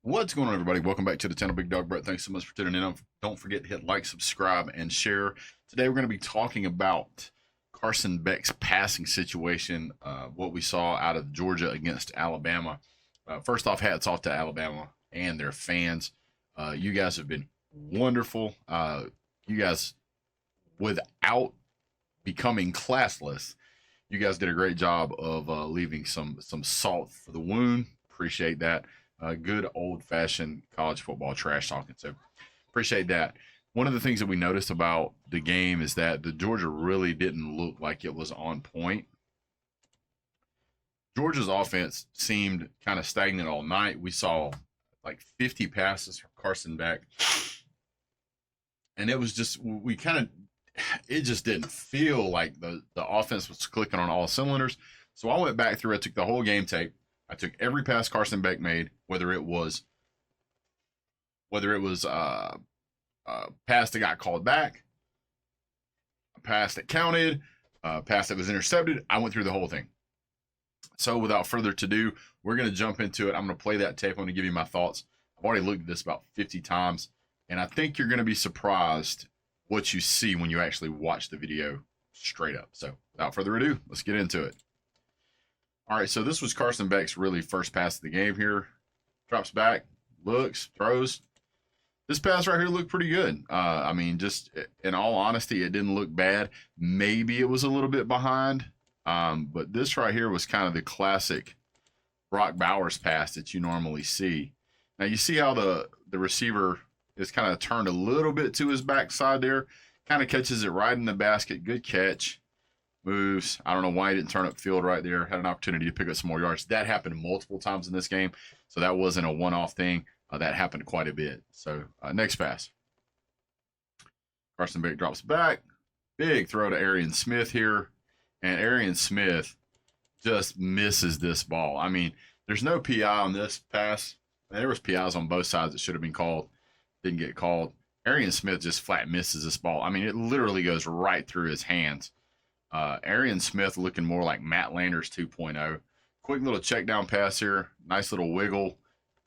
What's going on, everybody? Welcome back to the channel. Big Dog Brett. Thanks so much for tuning in. Don't forget to hit like, subscribe, and share. Today, we're going to be talking about Carson Beck's passing situation, what we saw out of Georgia against Alabama. First off, hats off to Alabama and their fans. You guys have been wonderful. You guys, without becoming classless, you guys did a great job of leaving some salt for the wound. Appreciate that. Good old-fashioned college football trash talking. So appreciate that. One of the things that we noticed about the game is that the Georgia really didn't look like it was on point. Georgia's offense seemed kind of stagnant all night. We saw like 50 passes from Carson Beck. And it was just, it just didn't feel like the offense was clicking on all cylinders. So I went back through, I took the whole game tape. I took every pass Carson Beck made, whether it was a pass that got called back, a pass that counted, a pass that was intercepted. I went through the whole thing. So without further ado, we're going to jump into it. I'm going to play that tape. I'm going to give you my thoughts. I've already looked at this about 50 times, and I think you're going to be surprised what you see when you actually watch the video straight up. So without further ado, let's get into it. All right, so this was Carson Beck's really first pass of the game here. Drops back, looks, throws. This pass right here looked pretty good. I mean, just in all honesty, it didn't look bad. Maybe it was a little bit behind, but this right here was kind of the classic Brock Bowers pass that you normally see. Now, you see how the receiver is kind of turned a little bit to his backside there, kind of catches it right in the basket. Good catch. Moves. I don't know why he didn't turn up field right there. Had an opportunity to pick up some more yards. That happened multiple times in this game, so that wasn't a one-off thing. That happened quite a bit. So next pass. Carson Beck drops back. Big throw to Arian Smith here, and Arian Smith just misses this ball. I mean, there's no PI on this pass. There was PIs on both sides that should have been called. Didn't get called. Arian Smith just flat misses this ball. I mean, it literally goes right through his hands. Arian Smith looking more like Matt Landers 2.0. Quick little check down pass here. Nice little wiggle.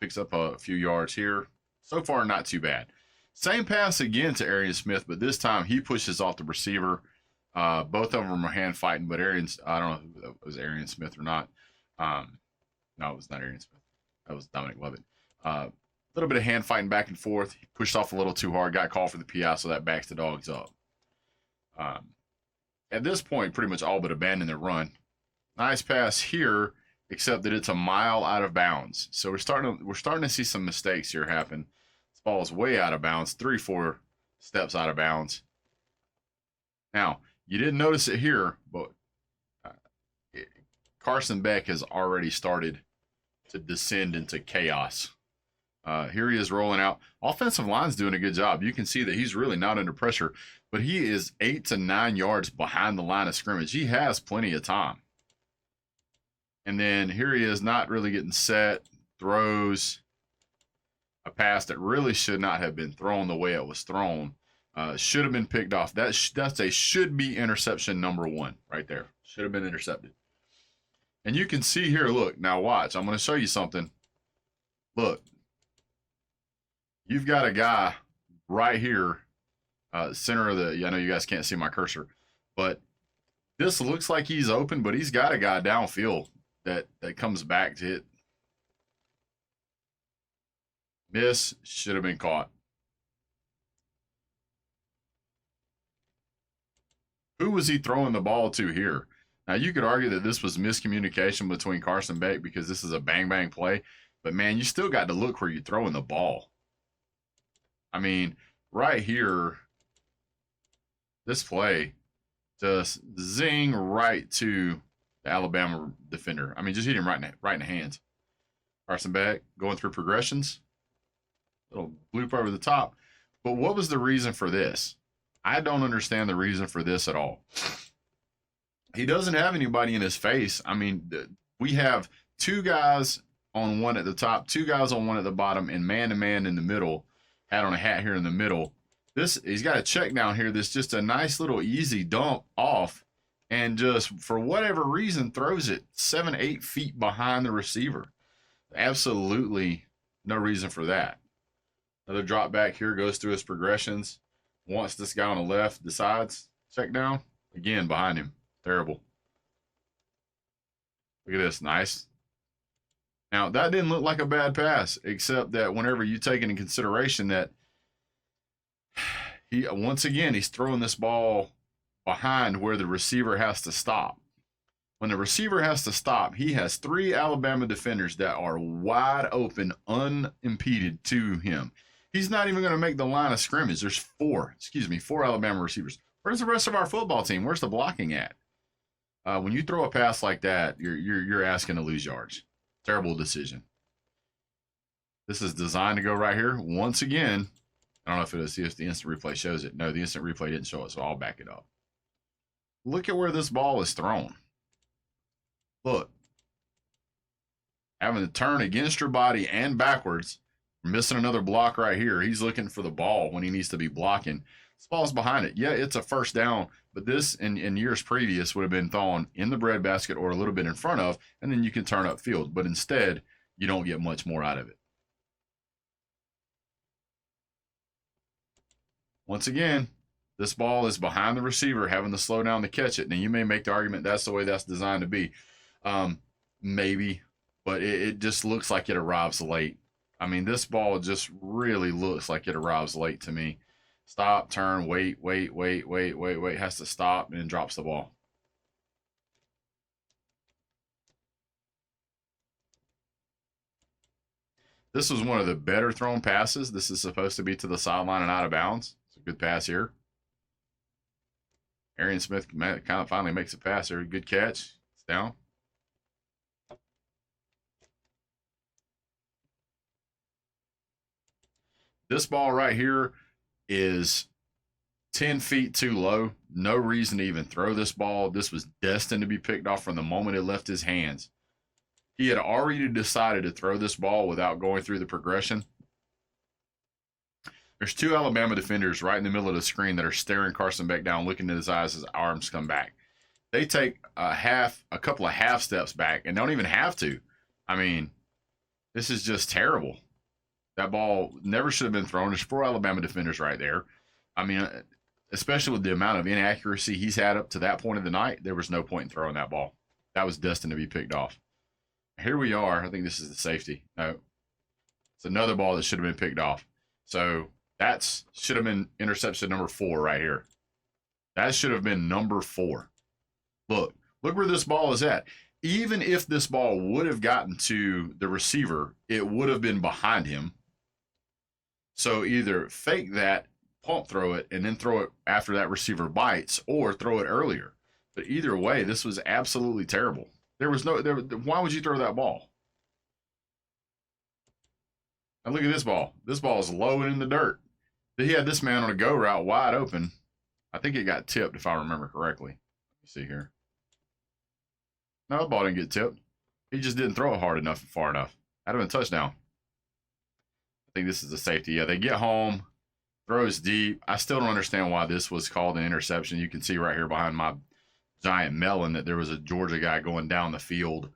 Picks up a few yards here. So far, not too bad. Same pass again to Arian Smith, but this time he pushes off the receiver. Both of them are hand fighting, but I don't know if it was Arian Smith or not. No, it was not Arian Smith. That was Dominic Lovett. A little bit of hand fighting back and forth. He pushed off a little too hard, got called for the PI, so that backs the Dogs up. At this point, pretty much all but abandon their run. Nice pass here, except that it's a mile out of bounds. So we're starting to see some mistakes here happen. This ball is way out of bounds, 3-4 steps out of bounds. Now, you didn't notice it here, but Carson Beck has already started to descend into chaos. Here he is rolling out. Offensive line's doing a good job. You can see that he's really not under pressure, but he is 8 to 9 yards behind the line of scrimmage. He has plenty of time. And then here he is not really getting set, throws a pass that really should not have been thrown the way it was thrown. Should have been picked off. That's a should be interception number 1 right there. Should have been intercepted. And you can see here, look, now watch. I'm going to show you something. Look. You've got a guy right here, center of the, I know you guys can't see my cursor, but this looks like he's open, but he's got a guy downfield that comes back to hit. Miss, should have been caught. Who was he throwing the ball to here? Now, you could argue that this was miscommunication between Carson Beck because this is a bang-bang play, but, man, you still got to look where you're throwing the ball. I mean, right here, this play just zing right to the Alabama defender. I mean, just hit him right in the hands. Carson Beck going through progressions. Little bloop over the top. But what was the reason for this? I don't understand the reason for this at all. He doesn't have anybody in his face. I mean, we have 2 guys on one at the top, 2 guys on one at the bottom, and man-to-man in the middle. Had on a hat here in the middle. He's got a check down here that's just a nice little easy dump off, and just for whatever reason throws it 7-8 feet behind the receiver. Absolutely No reason for that. Another drop back here, goes through his progressions. Once this guy on the left decides, check down. Again, behind him. Terrible. Look at this. Nice. Now, that didn't look like a bad pass, except that whenever you take into consideration that once again, he's throwing this ball behind where the receiver has to stop. When the receiver has to stop, he has 3 Alabama defenders that are wide open, unimpeded to him. He's not even going to make the line of scrimmage. There's 4 Alabama receivers. Where's the rest of our football team? Where's the blocking at? When you throw a pass like that, you're asking to lose yards. Terrible decision. This is designed to go right here. Once again, I don't know if it'll see if the instant replay shows it. No, the instant replay didn't show it, so I'll back it up. Look at where this ball is thrown. Look. Having to turn against your body and backwards. Missing another block right here. He's looking for the ball when he needs to be blocking. This ball's behind it. Yeah, it's a first down, but this in years previous would have been thrown in the breadbasket or a little bit in front of, and then you can turn upfield. But instead, you don't get much more out of it. Once again, this ball is behind the receiver, having to slow down to catch it. Now, you may make the argument that's the way that's designed to be. Maybe, but it just looks like it arrives late. I mean, this ball just really looks like it arrives late to me. Stop, turn, wait. Has to stop and drops the ball. This was one of the better thrown passes. This is supposed to be to the sideline and out of bounds. It's a good pass here. Arian Smith kind of finally makes a pass here. Good catch. It's down. This ball right here is 10 feet too low. No reason to even throw this ball. This was destined to be picked off from the moment it left his hands. He had already decided to throw this ball without going through the progression. There's 2 Alabama defenders right in the middle of the screen that are staring Carson Beck down, looking at his eyes as his arms come back. They take a couple of half steps back and don't even have to. I mean, this is just terrible. That ball never should have been thrown. There's 4 Alabama defenders right there. I mean, especially with the amount of inaccuracy he's had up to that point of the night, there was no point in throwing that ball. That was destined to be picked off. Here we are. I think this is the safety. No, it's another ball that should have been picked off. So that should have been interception number 4 right here. That should have been number 4. Look where this ball is at. Even if this ball would have gotten to the receiver, it would have been behind him. So either fake that, pump throw it, and then throw it after that receiver bites, or throw it earlier. But either way, this was absolutely terrible. Why would you throw that ball? Now look at this ball. This ball is low and in the dirt. He had this man on a go route wide open. I think it got tipped if I remember correctly. Let me see here. No, the ball didn't get tipped. He just didn't throw it hard enough and far enough. That'd have been a touchdown. I think this is a safety. Yeah, they get home, throws deep. I still don't understand why this was called an interception. You can see right here behind my giant melon that there was a Georgia guy going down the field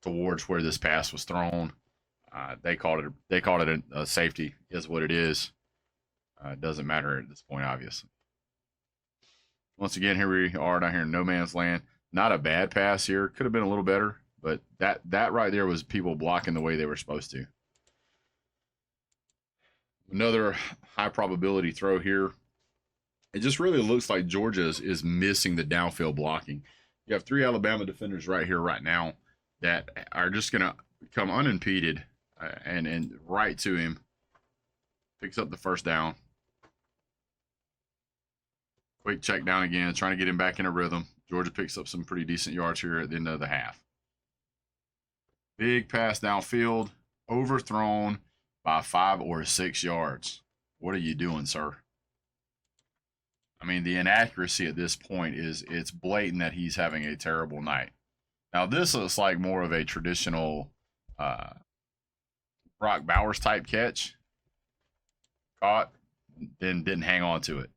towards where this pass was thrown. They called it a safety, is what it is. It doesn't matter at this point, obviously. Once again, here we are down here in no man's land. Not a bad pass here. Could have been a little better, but that right there was people blocking the way they were supposed to. Another high probability throw here. It just really looks like Georgia is missing the downfield blocking. You have 3 Alabama defenders right here, right now, that are just going to come unimpeded and right to him. Picks up the first down. Quick check down again, trying to get him back in a rhythm. Georgia picks up some pretty decent yards here at the end of the half. Big pass downfield, overthrown by 5 or 6 yards. What are you doing, sir? I mean, the inaccuracy at this point it's blatant that he's having a terrible night. Now, this looks like more of a traditional Brock Bowers type catch. Caught, then didn't hang on to it.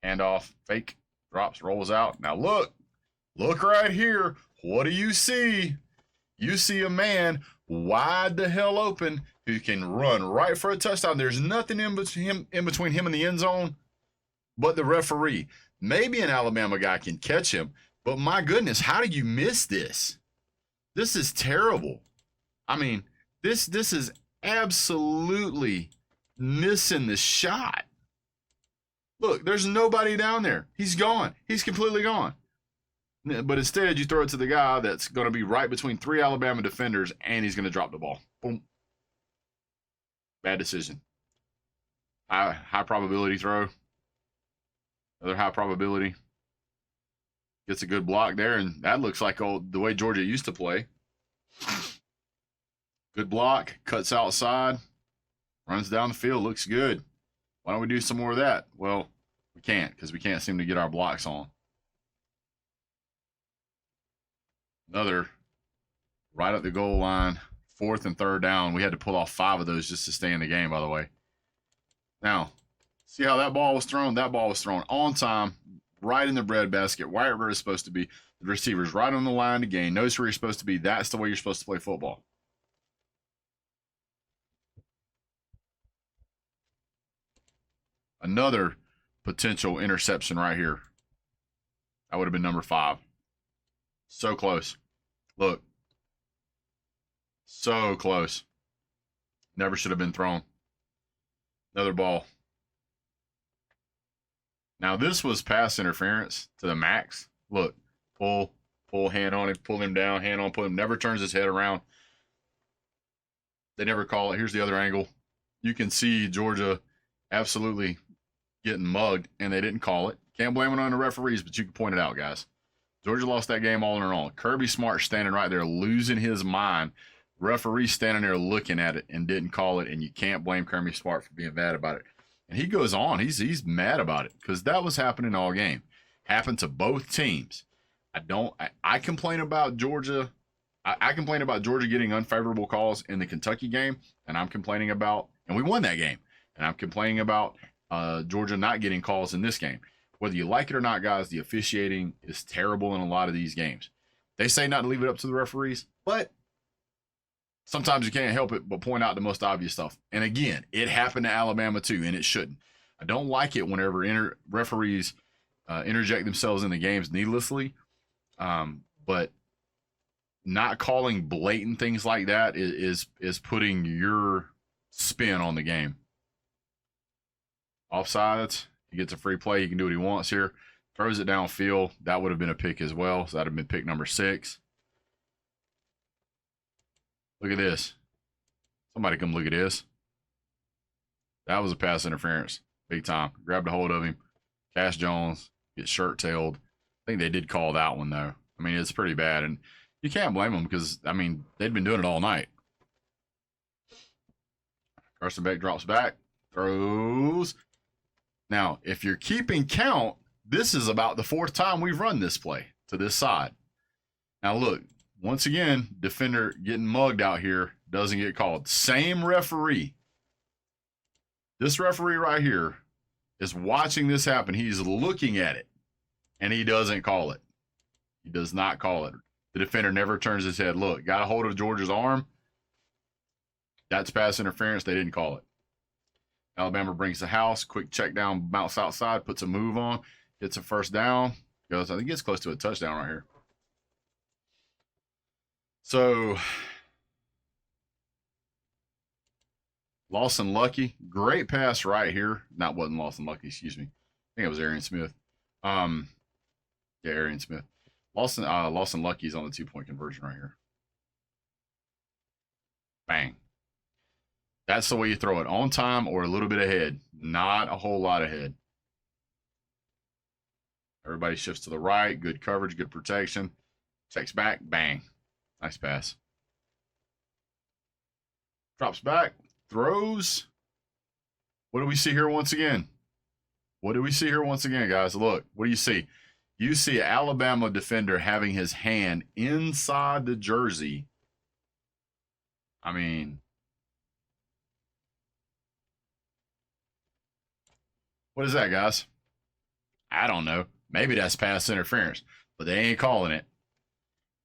Handoff, fake, drops, rolls out. Now look right here. What do you see? You see a man wide the hell open, who can run right for a touchdown. There's nothing in between him and the end zone but the referee. Maybe an Alabama guy can catch him, but my goodness, how do you miss this? This is terrible. I mean, this is absolutely missing the shot. Look, there's nobody down there. He's gone. He's completely gone. But instead, you throw it to the guy that's going to be right between 3 Alabama defenders, and he's going to drop the ball. Boom. Bad decision. High probability throw. Another high probability. Gets a good block there, and that looks like the way Georgia used to play. Good block. Cuts outside. Runs down the field. Looks good. Why don't we do some more of that? Well, we can't because we can't seem to get our blocks on. Another right at the goal line, 4th and 3rd down. We had to pull off 5 of those just to stay in the game, by the way. Now, see how that ball was thrown? That ball was thrown on time, right in the breadbasket, right where it's supposed to be. The receiver's right on the line to gain. Knows where you're supposed to be. That's the way you're supposed to play football. Another potential interception right here. That would have been number 5. So close. Look. So close. Never should have been thrown. Another ball. Now this was pass interference to the max. Look. Pull, hand on him, pull him down, hand on, pull him. Never turns his head around. They never call it. Here's the other angle. You can see Georgia absolutely getting mugged, and they didn't call it. Can't blame it on the referees, but you can point it out, guys. Georgia lost that game all in their own. Kirby Smart standing right there losing his mind. Referee standing there looking at it and didn't call it, and you can't blame Kirby Smart for being mad about it. And he goes on. He's mad about it because that was happening all game. Happened to both teams. I complain about Georgia. I complain about Georgia getting unfavorable calls in the Kentucky game, and we won that game. And I'm complaining about Georgia not getting calls in this game. Whether you like it or not, guys, the officiating is terrible in a lot of these games. They say not to leave it up to the referees, but sometimes you can't help it but point out the most obvious stuff. And again, it happened to Alabama too, and it shouldn't. I don't like it whenever referees interject themselves in the games needlessly, but not calling blatant things like that is putting your spin on the game. Offsides. He gets a free play. He can do what he wants here. Throws it downfield. That would have been a pick as well. So that would have been pick number 6. Look at this. Somebody come look at this. That was a pass interference. Big time. Grabbed a hold of him. Cash Jones gets shirt-tailed. I think they did call that one, though. I mean, it's pretty bad. And you can't blame them because, I mean, they'd been doing it all night. Carson Beck drops back. Throws. Now, if you're keeping count, this is about the 4th time we've run this play to this side. Now, look, once again, defender getting mugged out here doesn't get called. Same referee. This referee right here is watching this happen. He's looking at it, and he doesn't call it. He does not call it. The defender never turns his head. Look, got a hold of Georgia's arm. That's pass interference. They didn't call it. Alabama brings the house, quick check down, bounce outside, puts a move on, gets a first down, goes, I think gets close to a touchdown right here. So, Lawson Lucky, great pass right here. Wasn't Lawson Lucky, excuse me. I think it was Arian Smith. Yeah, Arian Smith. Lawson Lucky's on the 2-point conversion right here. Bang. That's the way you throw it, on time or a little bit ahead, not a whole lot ahead. Everybody shifts to the right, good coverage, good protection. Checks back, bang. Nice pass. Drops back, throws. What do we see here once again? Guys? Look, what do you see? You see an Alabama defender having his hand inside the jersey. I mean, what is that, guys? I don't know. Maybe that's pass interference, but they ain't calling it.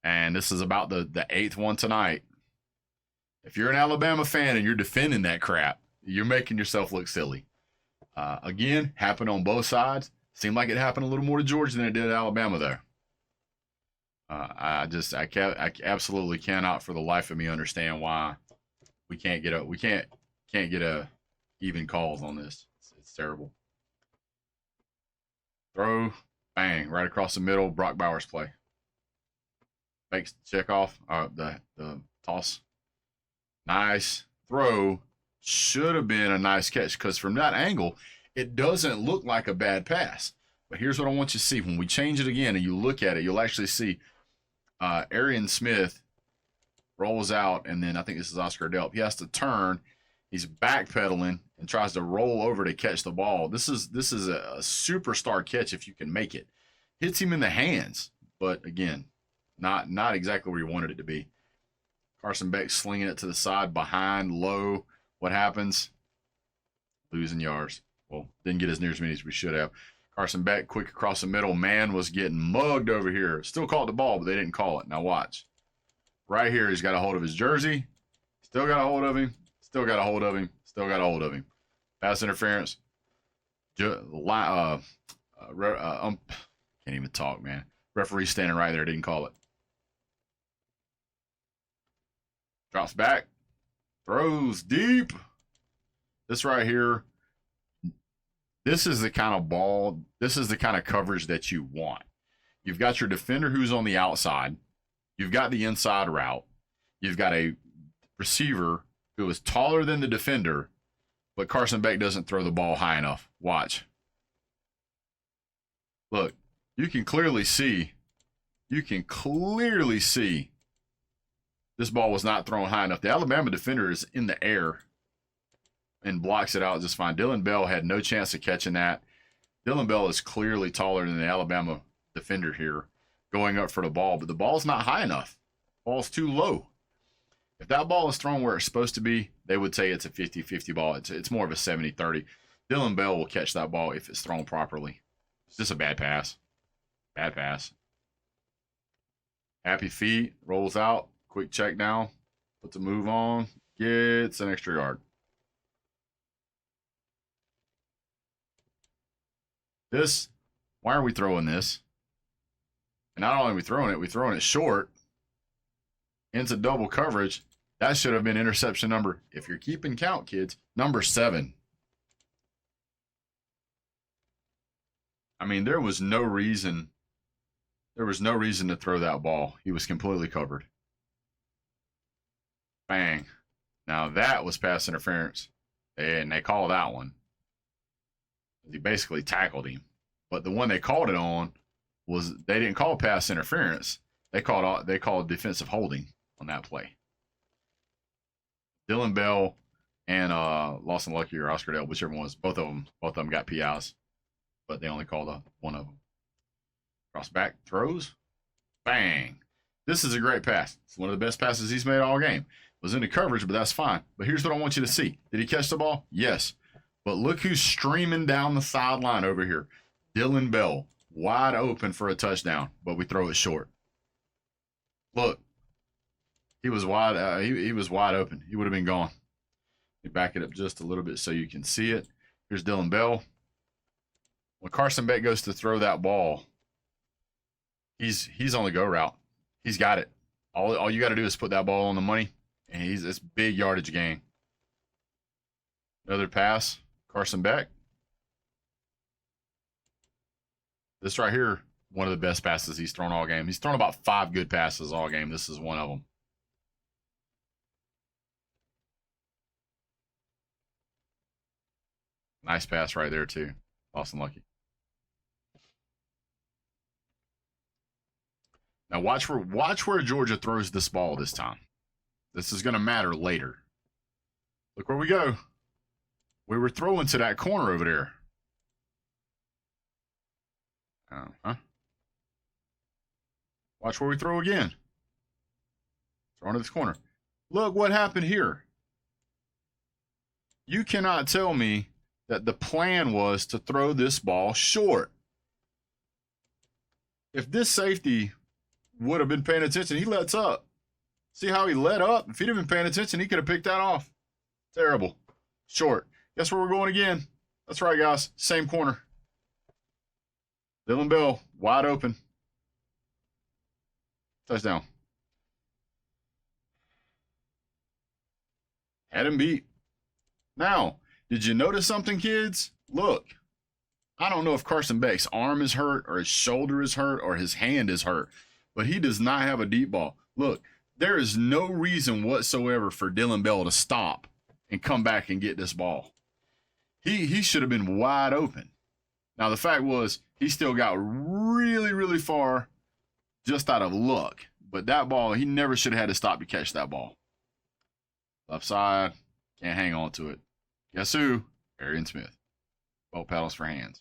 And this is about the 8th one tonight. If you're an Alabama fan and you're defending that crap, you're making yourself look silly. Again, happened on both sides. Seemed like it happened a little more to Georgia than it did at Alabama, though. I absolutely cannot for the life of me understand why we can't get a even calls on this. It's terrible. Throw, bang, right across the middle. Brock Bowers play. Makes check off. The toss. Nice throw. Should have been a nice catch because from that angle, it doesn't look like a bad pass. But here's what I want you to see. When we change it again and you look at it, you'll actually see Arian Smith rolls out, and then I think this is Oscar Delp. He has to turn. He's backpedaling and tries to roll over to catch the ball. This is a superstar catch if you can make it. Hits him in the hands, but again, not exactly where you wanted it to be. Carson Beck slinging it to the side, behind, low. What happens? Losing yards. Well, didn't get as near as many as we should have. Carson Beck, quick across the middle. Man was getting mugged over here. Still caught the ball, but they didn't call it. Now watch. Right here, he's got a hold of his jersey. Still got a hold of him. Still got a hold of him. Still got a hold of him. Pass interference. Can't even talk, man. Referee standing right there. Didn't call it. Drops back. Throws deep. This right here. This is the kind of ball. This is the kind of coverage that you want. You've got your defender who's on the outside. You've got the inside route. You've got a receiver who is taller than the defender, but Carson Beck doesn't throw the ball high enough. Watch. Look, you can clearly see this ball was not thrown high enough. The Alabama defender is in the air and blocks it out just fine. Dylan Bell had no chance of catching that. Dylan Bell is clearly taller than the Alabama defender here going up for the ball, but the ball's not high enough. Ball's too low. If that ball is thrown where it's supposed to be, they would say it's a 50-50 ball. It's more of a 70-30. Dylan Bell will catch that ball if it's thrown properly. It's just a bad pass. Bad pass. Happy feet, rolls out, quick check down, puts a move on, gets an extra yard. Why are we throwing this? And not only are we throwing it short into double coverage. That should have been interception number, if you're keeping count, kids, number 7. I mean, there was no reason to throw that ball. He was completely covered. Bang. Now that was pass interference. And they called that one. He basically tackled him. But the one they called it on was, they didn't call pass interference. They called defensive holding on that play. Dylan Bell and Lawson Lucky or Oscar Dale, whichever one was, both of them got PIs, but they only called one of them. Cross back, throws, bang. This is a great pass. It's one of the best passes he's made all game. Was into coverage, but that's fine. But here's what I want you to see. Did he catch the ball? Yes. But look who's streaming down the sideline over here. Dylan Bell, wide open for a touchdown, but we throw it short. Look, he was wide. He was wide open. He would have been gone. Let me back it up just a little bit so you can see it. Here's Dylan Bell. When Carson Beck goes to throw that ball, he's on the go route. He's got it. All you got to do is put that ball on the money, and it's big yardage gain. Another pass, Carson Beck. This right here, one of the best passes he's thrown all game. He's thrown about 5 good passes all game. This is one of them. Nice pass right there too. Lawson Lucky. Now watch where Georgia throws this ball this time. This is going to matter later. Look where we go. We were throwing to that corner over there. Watch where we throw again. Throwing to this corner. Look what happened here. You cannot tell me that the plan was to throw this ball short. If this safety would have been paying attention, he lets up. See how he let up? If he'd have been paying attention, he could have picked that off. Terrible. Short. Guess where we're going again? That's right, guys. Same corner. Dillon Bell, wide open. Touchdown. Had him beat. Now, did you notice something, kids? Look. I don't know if Carson Beck's arm is hurt or his shoulder is hurt or his hand is hurt, but he does not have a deep ball. Look, there is no reason whatsoever for Dillon Bell to stop and come back and get this ball. He should have been wide open. Now, the fact was he still got really, really far just out of luck. But that ball, he never should have had to stop to catch that ball. Left side, can't hang on to it. Guess who? Arian Smith. Boat paddles for hands.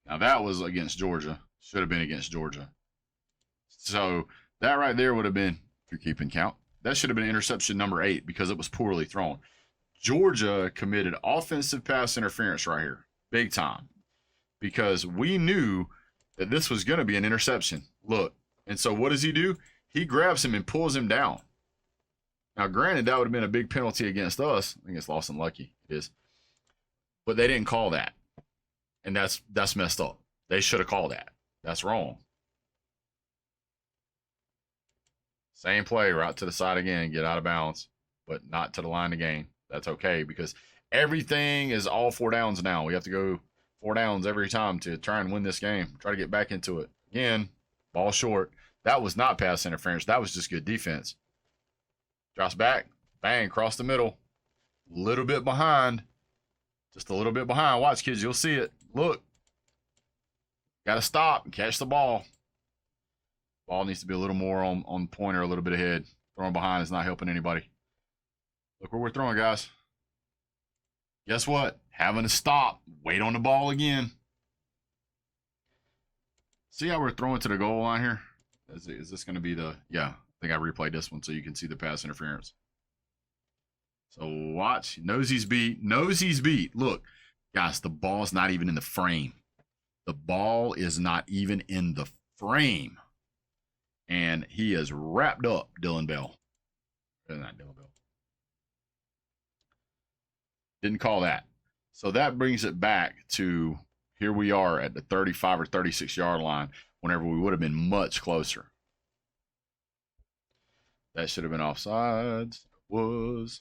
Now, that was against Georgia. Should have been against Georgia. So, that right there would have been, if you're keeping count, that should have been interception number 8 because it was poorly thrown. Georgia committed offensive pass interference right here. Big time. Because we knew that this was going to be an interception. Look. And so what does he do? He grabs him and pulls him down. Now, granted, that would have been a big penalty against us. I think it's Lawson Lucky. It is. But they didn't call that. And that's messed up. They should have called that. That's wrong. Same play, right to the side again, get out of bounds, but not to the line of game. That's okay because everything is all 4 downs now. We have to go 4 downs every time to try and win this game. Try to get back into it. Again, ball short. That was not pass interference. That was just good defense. Drops back. Bang, cross the middle. A little bit behind. Just a little bit behind. Watch, kids. You'll see it. Look. Got to stop and catch the ball. Ball needs to be a little more on point or a little bit ahead. Throwing behind is not helping anybody. Look where we're throwing, guys. Guess what? Having to stop. Wait on the ball again. See how we're throwing to the goal line here? Is this going to be the... Yeah, I think I replayed this one so you can see the pass interference. So watch. Knows he's beat. Knows he's beat. Look, guys, the ball's not even in the frame. The ball is not even in the frame. And he has wrapped up Dillon Bell. Not Dillon Bell. Didn't call that. So that brings it back to here we are at the 35 or 36 yard line whenever we would have been much closer. That should have been offsides. Was.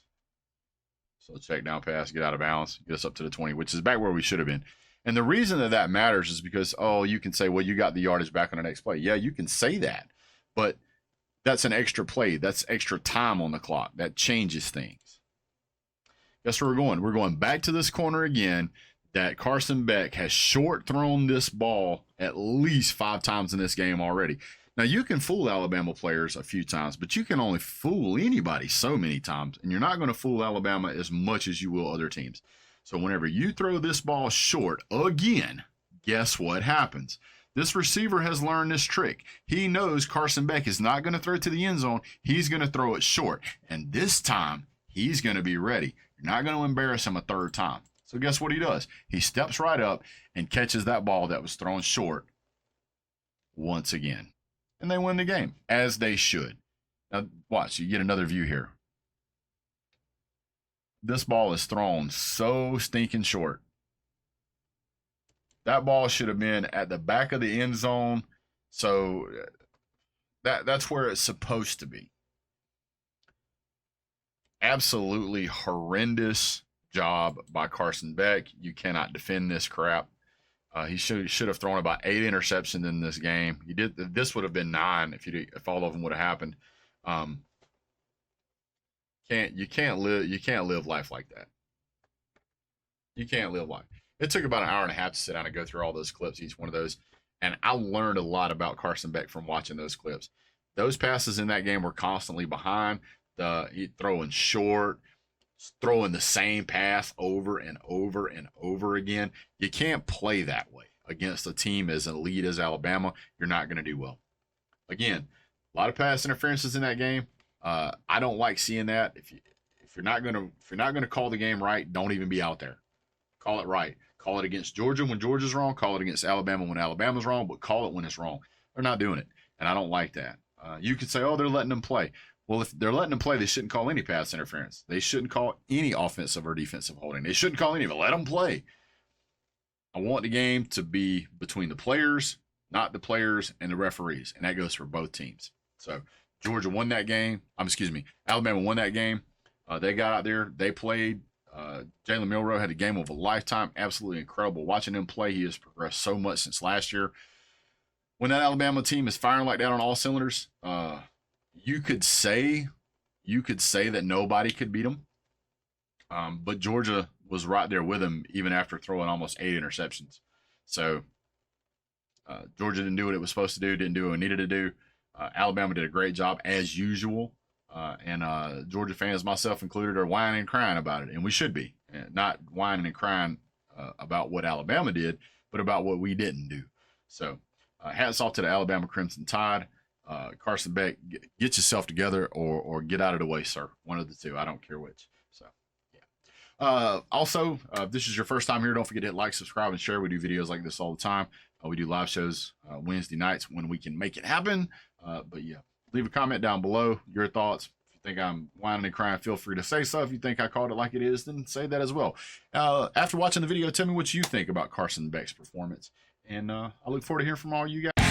So check down pass, get out of bounds, get us up to the 20, which is back where we should have been. And the reason that matters is because, oh, you can say, well, you got the yardage back on the next play. Yeah, you can say that. But that's an extra play. That's extra time on the clock. That changes things. Guess where we're going? We're going back to this corner again that Carson Beck has short thrown this ball at least 5 times in this game already. Now, you can fool Alabama players a few times, but you can only fool anybody so many times, and you're not going to fool Alabama as much as you will other teams. So whenever you throw this ball short again, guess what happens? This receiver has learned this trick. He knows Carson Beck is not going to throw it to the end zone. He's going to throw it short. And this time, he's going to be ready. You're not going to embarrass him a 3rd time. So guess what he does? He steps right up and catches that ball that was thrown short once again. And they win the game, as they should. Now, watch. You get another view here. This ball is thrown so stinking short. That ball should have been at the back of the end zone. So that's where it's supposed to be. Absolutely horrendous job by Carson Beck. You cannot defend this crap. He should have thrown about 8 interceptions in this game. He did. This would have been 9 if all of them would have happened. You can't live life like that. You can't live life. It took about an hour and a half to sit down and go through all those clips, each one of those. And I learned a lot about Carson Beck from watching those clips. Those passes in that game were constantly behind. He throwing short, throwing the same pass over and over and over again. You can't play that way against a team as elite as Alabama. You're not going to do well. Again, a lot of pass interferences in that game. I don't like seeing that. If you're not gonna call the game right, don't even be out there. Call it right. Call it against Georgia when Georgia's wrong. Call it against Alabama when Alabama's wrong. But call it when it's wrong. They're not doing it, and I don't like that. You could say, oh, they're letting them play. Well, if they're letting them play, they shouldn't call any pass interference. They shouldn't call any offensive or defensive holding. They shouldn't call any of it. Let them play. I want the game to be between the players, not the players and the referees, and that goes for both teams. So Georgia won that game. Alabama won that game. They got out there. They played. Jalen Milroe had a game of a lifetime. Absolutely incredible. Watching him play, he has progressed so much since last year. When that Alabama team is firing like that on all cylinders, you could say that nobody could beat them. But Georgia was right there with him even after throwing almost 8 interceptions. So Georgia didn't do what it was supposed to do, didn't do what it needed to do. Alabama did a great job as usual. And Georgia fans, myself included, are whining and crying about it. And we should be. Not whining and crying about what Alabama did, but about what we didn't do. So hats off to the Alabama Crimson Tide. Carson Beck, get yourself together or get out of the way, sir. One of the two. I don't care which. So, yeah. Also, if this is your first time here, don't forget to hit like, subscribe, and share. We do videos like this all the time. We do live shows Wednesday nights when we can make it happen. But yeah, leave a comment down below, your thoughts. If you think I'm whining and crying, feel free to say so. If you think I called it like it is, then say that as well. After watching the video, tell me what you think about Carson Beck's performance. And I look forward to hearing from all you guys.